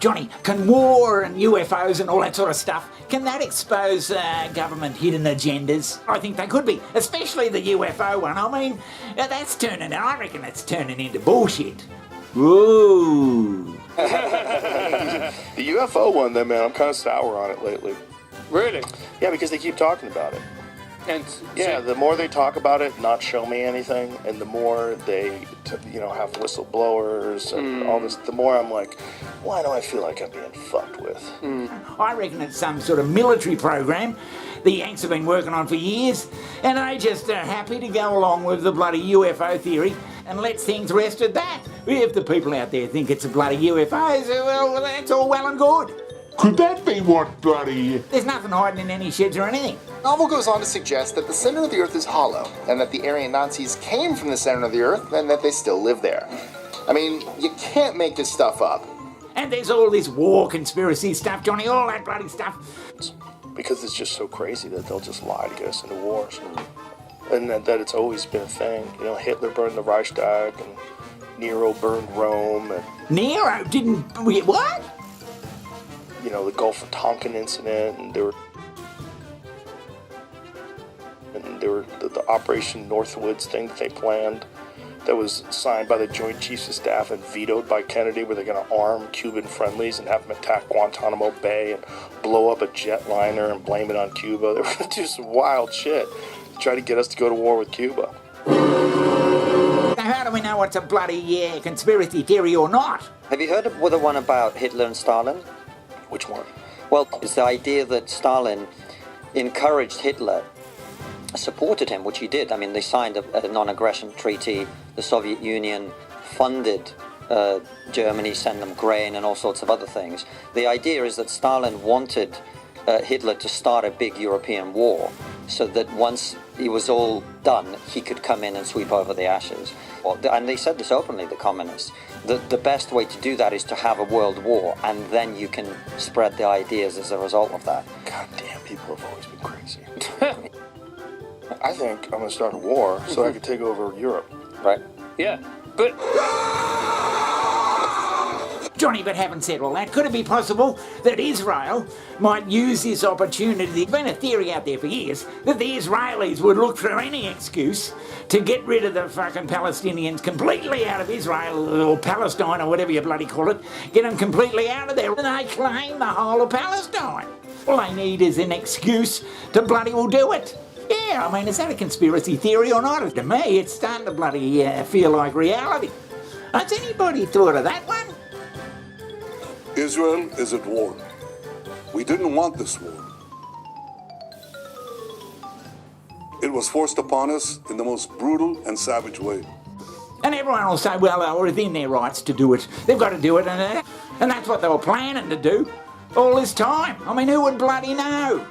Johnny, can war and UFOs and all that sort of stuff, can that expose government hidden agendas? I think they could be, especially the UFO one. I mean, I reckon it's turning into bullshit. Ooh. The UFO one, then, man, I'm kind of sour on it lately. Really? Yeah, because they keep talking about it. And yeah, the more they talk about it, not show me anything, and the more they, have whistleblowers and all this, the more I'm like, why do I feel like I'm being fucked with? I reckon it's some sort of military program the Yanks have been working on for years, and they just are happy to go along with the bloody UFO theory and let things rest at that. If the people out there think it's a bloody UFOs, well, that's all well and good. Could that be what bloody... There's nothing hiding in any sheds or anything. The novel goes on to suggest that the center of the Earth is hollow, and that the Aryan Nazis came from the center of the Earth, and that they still live there. I mean, you can't make this stuff up. And there's all this war conspiracy stuff, Johnny, all that bloody stuff. Because it's just so crazy that they'll just lie to get us into wars. And that it's always been a thing. Hitler burned the Reichstag, and Nero burned Rome. And Nero didn't... What? The Gulf of Tonkin incident, and there were the Operation Northwoods thing that they planned that was signed by the Joint Chiefs of Staff and vetoed by Kennedy, where they're going to arm Cuban friendlies and have them attack Guantanamo Bay and blow up a jetliner and blame it on Cuba. They were going to do some wild shit to try to get us to go to war with Cuba. Now, how do we know what's a bloody conspiracy theory or not? Have you heard of the one about Hitler and Stalin? Which one? Well, it's the idea that Stalin encouraged Hitler, supported him, which he did. I mean, they signed a non-aggression treaty. The Soviet Union funded Germany, sent them grain and all sorts of other things. The idea is that Stalin wanted Hitler to start a big European war, so that once he was all done, he could come in and sweep over the ashes. And they said this openly, the communists. The best way to do that is to have a world war, and then you can spread the ideas as a result of that. God damn, people have always been crazy. I think I'm going to start a war so I can take over Europe. Right? Yeah, but... Johnny, but having said all that, could it be possible that Israel might use this opportunity? There's been a theory out there for years that the Israelis would look for any excuse to get rid of the fucking Palestinians completely out of Israel, or Palestine, or whatever you bloody call it, get them completely out of there, and they claim the whole of Palestine. All they need is an excuse to bloody well do it. Yeah, I mean, is that a conspiracy theory or not? To me, it's starting to bloody feel like reality. Has anybody thought of that one? Israel is at war. We didn't want this war. It was forced upon us in the most brutal and savage way. And everyone will say, well, they're within their rights to do it. They've got to do it, and that's what they were planning to do all this time. I mean, who would bloody know?